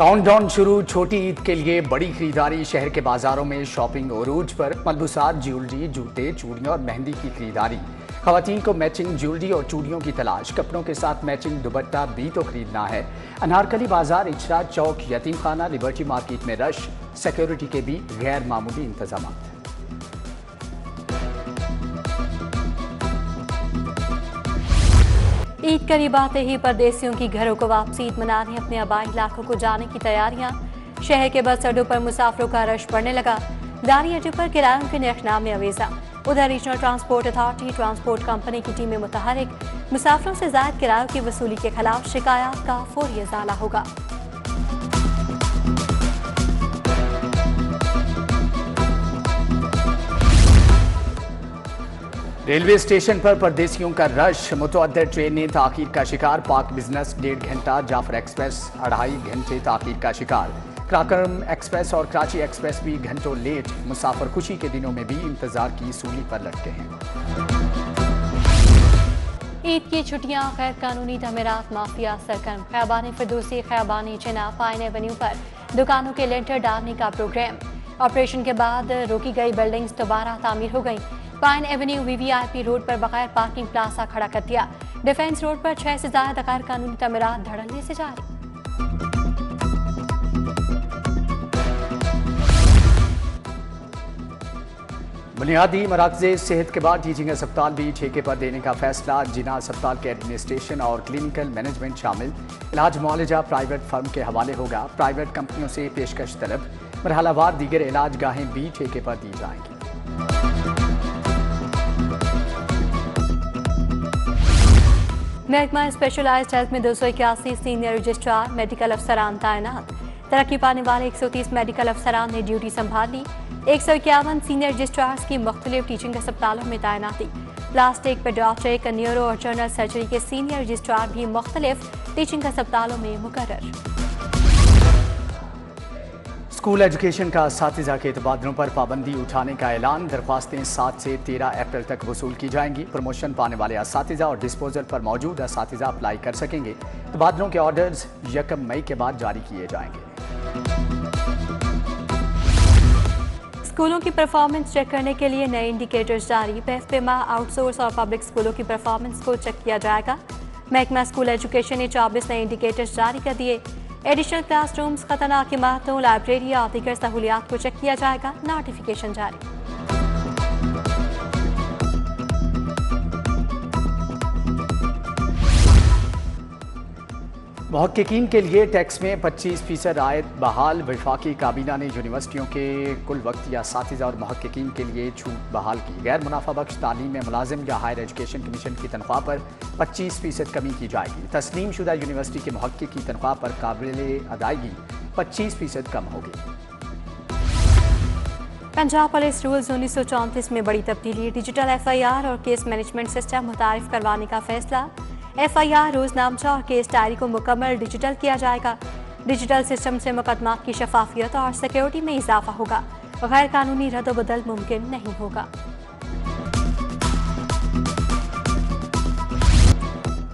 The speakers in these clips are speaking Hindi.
काउंटडाउन शुरू, छोटी ईद के लिए बड़ी खरीदारी। शहर के बाजारों में शॉपिंग उरूज पर। मलबूसात, ज्वेलरी, जूते, चूड़ियां और मेहंदी की खरीदारी। खवातीन को मैचिंग ज्वेलरी और चूड़ियों की तलाश। कपड़ों के साथ मैचिंग दुपट्टा भी तो खरीदना है। अनारकली बाजार, इचरा चौक, यतीम खाना, लिबर्टी मार्केट में रश। सिक्योरिटी के भी गैर मामूली इंतजाम। ईद करीब आते ही परदेसियों की घरों को वापसी, ईद मनाने अपने आबाई इलाकों को जाने की तैयारियां। शहर के बस अड्डों पर मुसाफिरों का रश बढ़ने लगा। दारी अड्डे पर किरायों के नरखनामे अवेजा। उधर regional transport authority transport company की टीमें मुतहरिक। मुसाफिरों से जायद किरायों की वसूली के खिलाफ शिकायत का फौरी इजाला होगा। रेलवे स्टेशन पर परदेसियों का रश। मुतअद्दिद ट्रेनें ताखीर का शिकार। पाक बिजनेस 1.5 घंटा, जाफर एक्सप्रेस 2.5 घंटे ताखीर का शिकार। कराकरम एक्सप्रेस और कराची एक्सप्रेस भी घंटों लेट। मुसाफिर खुशी के दिनों में भी इंतजार की सूली पर लटके हैं। ईद की छुट्टियां, गैर कानूनी तमीरात माफिया सरगर्म। खयाबान फिरदौसी, खयाबान चिना, पाइन एवेन्यू पर दुकानों के लेंटर डालने का प्रोग्राम। ऑपरेशन के बाद रोकी गई बिल्डिंग्स दोबारा तामीर हो गई। पाइन एवेन्यू VVIP रोड पर बगैर पार्किंग प्लाजा खड़ा कर दिया। डिफेंस रोड पर 6 से ज्यादा गैर कानूनी तमीरात धड़ल्ले से जारी। बुनियादी मराकज़े सेहत के बाद टीचिंग अस्पताल भी ठेके पर देने का फैसला। जिना अस्पताल के एडमिनिस्ट्रेशन और क्लिनिकल मैनेजमेंट शामिल। इलाज मुआलजा प्राइवेट फर्म के हवाले होगा। प्राइवेट कंपनियों से पेशकश तलब। मरहलावार दीगर इलाज गाहें भी ठेके पर दी जाएंगी। महकमा स्पेशलाइज्ड हेल्थ में 281 सीनियर रजिस्ट्रार मेडिकल अफसरान तैनात। तरक्की पाने वाले 130 मेडिकल अफसरान ने ड्यूटी संभाली। 151 सीनियर रजिस्ट्रार्स की मुख्तलिफ टीचिंग अस्पतालों में तैनाती। प्लास्टिक, पेडियाट्रिक, न्यूरो और जनरल सर्जरी के सीनियर रजिस्ट्रार भी मुख्तलिफ टीचिंग अस्पतालों में मुकर्रर। स्कूल एजुकेशन का असातिज़ा के तबादलों पर पाबंदी उठाने का ऐलान। दरख्वास्तें 7 से 13 अप्रैल तक वसूल की जाएंगी। प्रमोशन पाने वाले असातिज़ा और डिस्पोजल पर मौजूद असातिज़ा अप्लाई कर सकेंगे। तबादलों के ऑर्डर्स 1 मई के बाद जारी किए जाएंगे। स्कूलों की परफॉर्मेंस चेक करने के लिए नए इंडिकेटर्स जारी। पेमा आउटसोर्स और पब्लिक स्कूलों की परफॉर्मेंस को चेक किया जाएगा। महकमा स्कूल एजुकेशन ने 24 नए इंडिकेटर्स जारी कर दिए। एडिशनल क्लासरूम्स, खतरनाक इमारतों, लाइब्रेरी और दीगर सहूलियात को चेक किया जाएगा। नोटिफिकेशन जारी। मुहक्किकीन के लिए टैक्स में 25% आयत बहाल। वफाकी काबीना ने यूनिवर्सिटियों के कुल वक्ती असातिज़ा और मुहक्किकीन के लिए छूट बहाल की। गैर मुनाफा बख्श तालीम में मुलाजिम या हायर एजुकेशन कमीशन की तनख्वाह पर 25% कमी की जाएगी। तस्लीम शुदा यूनिवर्सिटी के मुहक्किक की तनख्वाह पर काबिल अदायगी 25% कम होगी। पंजाब पुलिस रूल्स 1934 में बड़ी तब्दीली। डिजिटल FIR और केस मैनेजमेंट सिस्टम मुतारिफ करवाने का फैसला। FIR, रोजनामचा और केस डायरी को मुकम्मल डिजिटल किया जाएगा। डिजिटल सिस्टम से मुकदमात की शफाफियत और सिक्योरिटी में इजाफा होगा। गैर कानूनी रद्द-ओ-बदल मुमकिन नहीं होगा।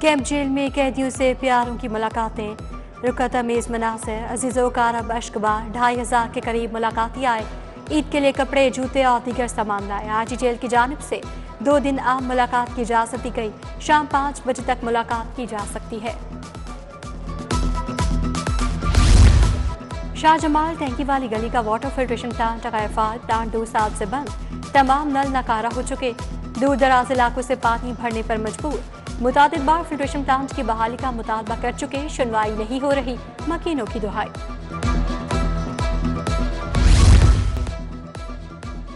कैंप जेल में कैदियों से प्यारों की मुलाकातें। रुकत अमेज मनासिर। अजीज़ो कारब अश्कबार 2500 के करीब मुलाकाती आए। ईद के लिए कपड़े, जूते और दीगर सामान लाए। आजी जेल की जानिब से 2 दिन आम मुलाकात की इजाजत दी गई। शाम 5 बजे तक मुलाकात की जा सकती है। शाहजमाल टैंकी वाली गली का वाटर फिल्ट्रेशन प्लांट गैरफाल। प्लांट 2 साल से बंद। तमाम नल नाकारा हो चुके। दूर दराज इलाकों से पानी भरने पर मजबूर। मुतादिद बार फिल्ट्रेशन प्लांट की बहाली का मुतालबा कर चुके। सुनवाई नहीं हो रही। मकीनों की दुहाई।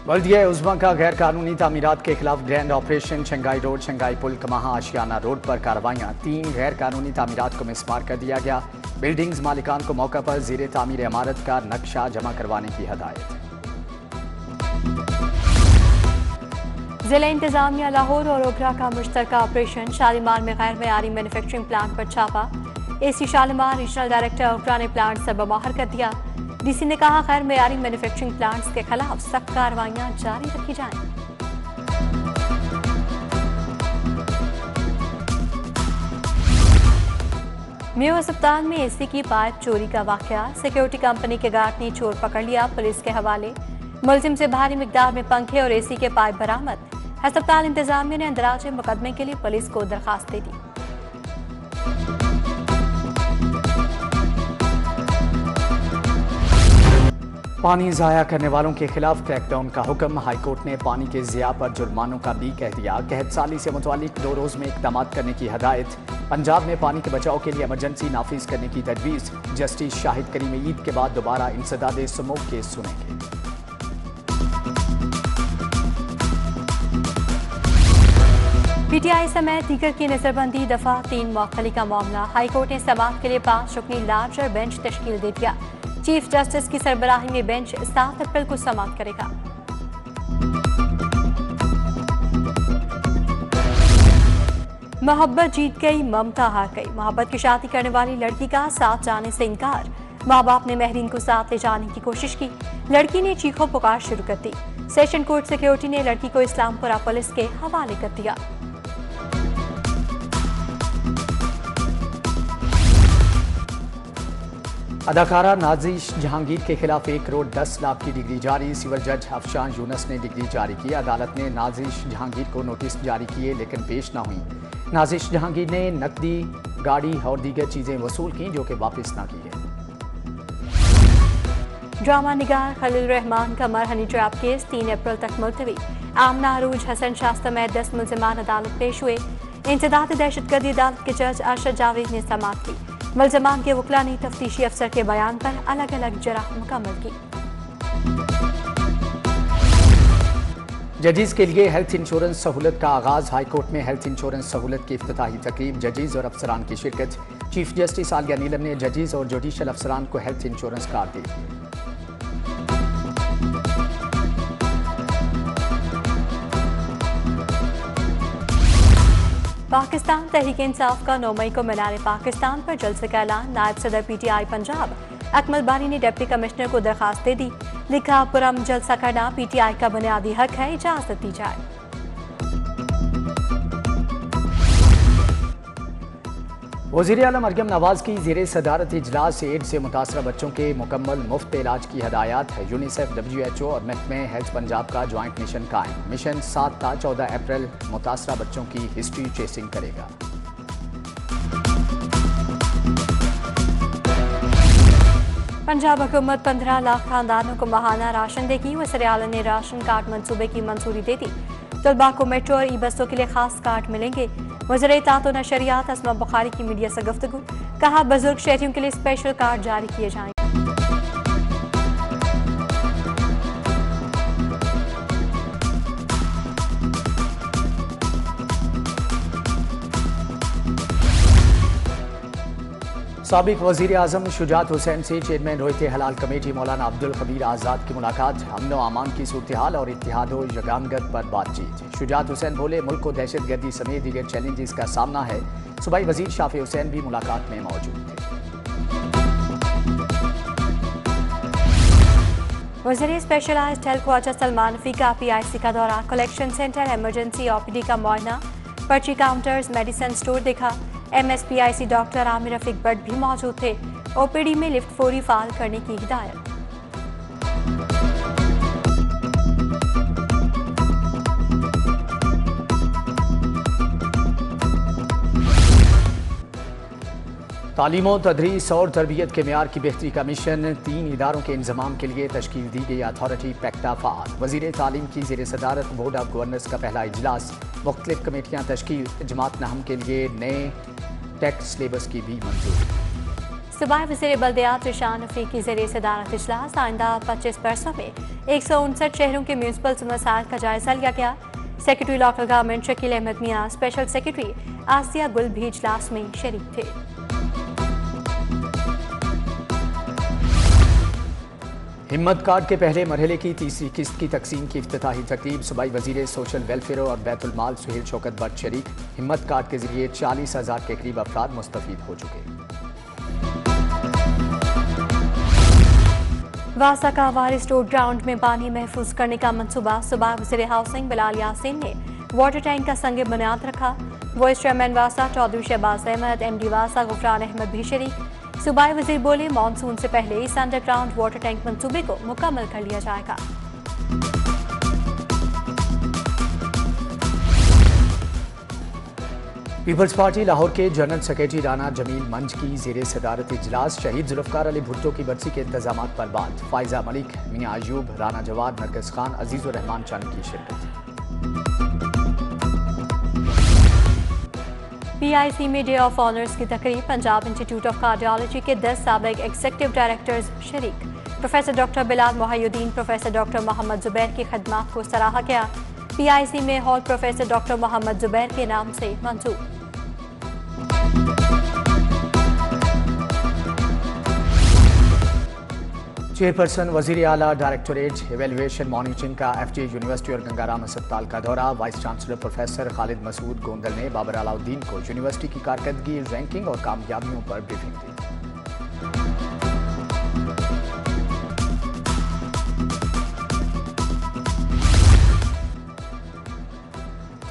बल्दिया उज़्मा का गैर कानूनी तामीरात के खिलाफ grand operation. Shanghai road, Shanghai पुल, कमाहा आशियाना रोड पर कार्रवाइयाँ। 3 गैर कानूनी तामीरात को मिसमार कर दिया गया। बिल्डिंग्स मालिकान को मौका पर ज़ेरे तामीर इमारत का नक्शा जमा करवाने की हदायत। जिला इंतजामिया लाहौर और ओगरा का मुश्तरका ऑपरेशन। शालीमार में गैर मयारी मैन्युफैक्चरिंग प्लांट पर छापा। AC शालीमार रीजनल डायरेक्टर ओगरा ने प्लांट से बबाहर कर दिया। DC ने कहा गैर मयारी मैन्युफैक्चरिंग प्लांट्स के खिलाफ सख्त कार्रवाइयां जारी रखी जाएं। मेयो अस्पताल में एसी की पाइप चोरी का वाकया, सिक्योरिटी कंपनी के गार्ड ने चोर पकड़ लिया, पुलिस के हवाले। मुलजिम से भारी मिकदार में पंखे और एसी के पाइप बरामद। अस्पताल इंतजामिया ने अंदराजे मुकदमे के लिए पुलिस को दरखास्त दे दी। पानी ज़ाया करने वालों के खिलाफ क्रैकडाउन का हुक्म। हाईकोर्ट ने पानी के ज़िया पर जुर्मानों का भी कह दिया। कहत साली से मुतालिक 2 रोज़ में इक़दाम करने की हदायत। पंजाब में पानी के बचाव के लिए इमरजेंसी नाफिज करने की तजवीज़। जस्टिस शाहिद करीम ईद के बाद दोबारा इंसदाद सुमो केस सुनेंगे। पीटीआई समेत दीगर की नजरबंदी, दफा 3 मुअक्खली का मामला। हाईकोर्ट ने समाअत के लिए 5 रुकनी लार्जर बेंच तश्कील दे दिया। चीफ जस्टिस की सरबराही में बेंच 7 अप्रैल को समाअत करेगा। मोहब्बत जीत गई, ममता हार गई। मोहब्बत की शादी करने वाली लड़की का साथ जाने से इनकार। माँ बाप ने महरीन को साथ ले जाने की कोशिश की। लड़की ने चीखों पुकार शुरू कर दी। सेशन कोर्ट सिक्योरिटी ने लड़की को इस्लामपुरा पुलिस के हवाले कर दिया। अदाकारा नाजिश जहांगीर के खिलाफ 1 करोड़ 10 लाख की डिग्री जारी। सिविल जज अफशान यूनस ने डिग्री जारी की। अदालत ने नाजिश जहांगीर को नोटिस जारी किए लेकिन पेश न हुई। नाजिश जहांगीर ने नकदी, गाड़ी और दीगर चीजें वसूल की जो कि वापस न की है। ड्रामा निगार खलील रहमान का मरहनी ट्रैप केस 3 अप्रैल तक मुलतवी। आमना अरूज, हसन शाह समेत 10 मुलजिमान अदालत पेश हुए। इंसदाद दहशतगर्दी अदालत के जज अरशद जावेद ने समाअत की। मुलजमान के वकला ने तफ्तीशी अफसर के बयान पर अलग अलग जराह मुकम्मल की। जजीज के लिए हेल्थ इंश्योरेंस सहूलत का आगाज। हाईकोर्ट में हेल्थ इंश्योरेंस सहूलत की इफ्तिताही तकरीब, जजीज और अफसरान की शिरकत। चीफ जस्टिस आलिया नीलम ने जजीज और जुडिशल अफसरान को हेल्थ इंश्योरेंस कार्ड दी। पाकिस्तान तहरीक इंसाफ का 9 मई को मीनार पाकिस्तान पर जलसे का ऐलान। नायब सदर पीटीआई पंजाब अकमल बारी ने डिप्टी कमिश्नर को दरखास्त दे दी। लिखा, पुरम जलसा करना पीटीआई का बुनियादी हक है, इजाजत दी जाए। वज़ीर आलम मरियम नवाज की ज़ेरे सदारत इजलास एड्स से मुतासरा बच्चों के मुकम्मल मुफ्त इलाज की हदायत है। यूनिसेफ, WHO और महकमे हेल्थ पंजाब का ज्वाइंट मिशन कायम। मिशन 7 ता 14 अप्रैल मुतासरा बच्चों की हिस्ट्री चेसिंग करेगा। पंजाब हुकूमत 15 लाख खानदानों को माहाना राशन देगी। वज़ीर आला ने राशन कार्ड मंसूबे की मंजूरी दे दी। तलबा को मेट्रो और ई बसों के लिए खास कार्ड मिलेंगे। वज़ीर इत्ताअत व नशरियात अस्मा बुखारी की मीडिया से गुफ्तगू। कहा, बुजुर्ग शहरियों के लिए स्पेशल कार्ड जारी किए जाएंगे। साबिक वज़ीर आज़म शुजात हुसैन से चेयरमैन रोयते हलाल कमेटी मौलाना अब्दुल खबीर आज़ाद की मुलाकात। अमन व अमान की सूरत हाल और इत्तेहाद व यगानगत पर बातचीत। शुजात हुसैन बोले, मुल्क को दहशत गर्दी समेत दीगर चैलेंजेस का सामना है। सूबाई वज़ीर शाफी हुसैन भी मुलाकात में मौजूद थे। वज़ीर स्पेशलाइज्ड हेल्थ ख्वाजा सलमान रफ़ी का PIC का दौरा। कलेक्शन सेंटर, इमरजेंसी OPD का मुआयना, पर्ची काउंटर्स, मेडिसिन स्टोर देखा। MSPIC डॉक्टर आमिर रफीक भट्ट भी मौजूद थे। OPD में लिफ्ट फौरी फाल करने की हिदायत। तालीम व तदरीस और तरबियत के मेयार की बेहतरी का मिशन। 3 इदारों के इंजमाम के लिए तश्कील दी गई अथॉरिटी पैक्टा फाल। वज़ीर तालीम की ज़ेर सदारत बोर्ड ऑफ गवर्नर्स का पहला इजलास। मुख्तलिफ कमेटियाँ तश्कील। जमात नहम के लिए नए टेक्स्ट सिलेबस की भी मंजूरी। सूबाई वज़ीर बल्दियात रिशान रफ़ी की ज़ेर सदारत इजलास। आइंदा 25 बरसों में 159 शहरों के म्यूनसिपल मसाइल का जायजा लिया गया। Secretary local government Shakeel Ahmed Mian, special secretary आसिया गुल भी इजलास में शरीक थे। हिम्मत कार्ड के पहले मरहले की तीसरी किस्त की तकसीम की इफ्तिताही तकरीब। सूबाई वज़ीर सोशल वेलफेयर और बैतुल माल सुहेल शौकत भट्ट शरीक। हिम्मत कार्ड के जरिए 40,000 के करीब अफराद मुस्तफीद हो चुके। वासा का वारिस रोड ग्राउंड में पानी महफूज करने का मंसूबा। सूबाई वज़ीर हाउसिंग बिलाल यासीन ने वाटर टैंक का संग बुनियाद रखा। वाइस चेयरमैन वासा चौधरी शहबाज अहमद, MD वासा गुफरान अहमद भी शरीक। सूबाई वजीर बोले, मानसून से पहले इस अंडरग्राउंड वाटर टैंक मंसूबे को मुकम्मल कर लिया जाएगा। पीपल्स पार्टी लाहौर के जनरल सेक्रेटरी राना जमील मंच की ज़ेरे सदारत इजलास शहीद जुल्फ़कार अली भुट्टो की बरसी के इंतजाम पर बात। फायजा मलिक, मियां अयूब, राना जवाद, नरगिस खान, अजीज़ुर रहमान चंद की शिरकत। PIC में डे ऑफ ऑनर्स की तकरीब। पंजाब इंस्टीट्यूट ऑफ कार्डियोलॉजी के 10 साबिक एग्जीक्यूटिव डायरेक्टर्स शरीक। Professor doctor Bilal Mohiuddin, professor doctor Mohammad Zubair की खदमात को सराहा गया। PIC में hall professor doctor Mohammad Zubair के नाम से मंसूब। चेयरपर्सन वजीर आला डायरेक्टोरेट एवेल्युएशन मॉनिटरिंग का FJ यूनिवर्सिटी और गंगाराम अस्पताल का दौरा। Vice chancellor professor Khalid Masood Gondal ने बाबर अलाउद्दीन को यूनिवर्सिटी की कारकर्दगी, रैंकिंग और कामयाबियों पर ब्रीफिंग दी।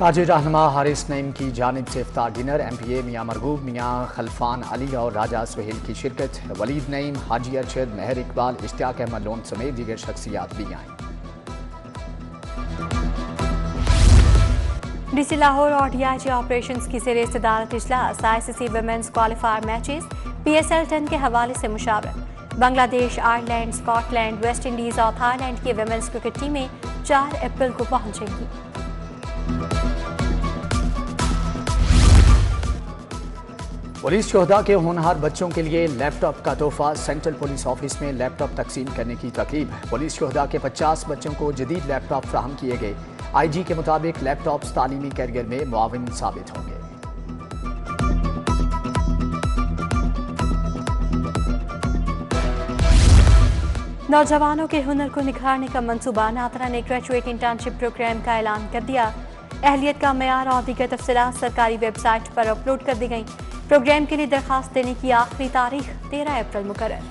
ताजिर रहनुमा हारिस नईम की जानिब से इफ्तार डिनर। MPA मियां मरगूब, मियां खलफान अली और राजा सुहेल की शिरकत। वलीद नईम, हाजी अरशद, मेहर इकबाल, इश्तियाक अहमद लोन समेत दीगर शख्सियात भी आईं। DC लाहौर और DIG ऑपरेशंस की ज़ेरे सदारत इजलास। ICC women's qualifier matches PSL 10 के हवाले से मुशावरत। Bangladesh, Ireland, Scotland, West Indies और थाईलैंड की वुमेन्स क्रिकेट टीमें 4 अप्रैल को पहुंचेंगी। पुलिस शोहदा के होनहार बच्चों के लिए लैपटॉप का तोहफा। सेंट्रल पुलिस ऑफिस में लैपटॉप तकसीम करने की तकरीब। पुलिस शोहदा के 50 बच्चों को जदीद लैपटॉप फ्राहम किए गए। IG के मुताबिक लैपटॉप तालीमी कैरियर में मुआविन साबित होंगे। नौजवानों के हुनर को निखारने का मंसूबा। नातरा ने ग्रेजुएट इंटर्नशिप प्रोग्राम का ऐलान कर दिया। अहलियत का मेयार और दीगर तफसीलात सरकारी वेबसाइट पर अपलोड कर दी गई। प्रोग्राम के लिए दरखास्त देने की आखिरी तारीख 13 अप्रैल मुकर्रर।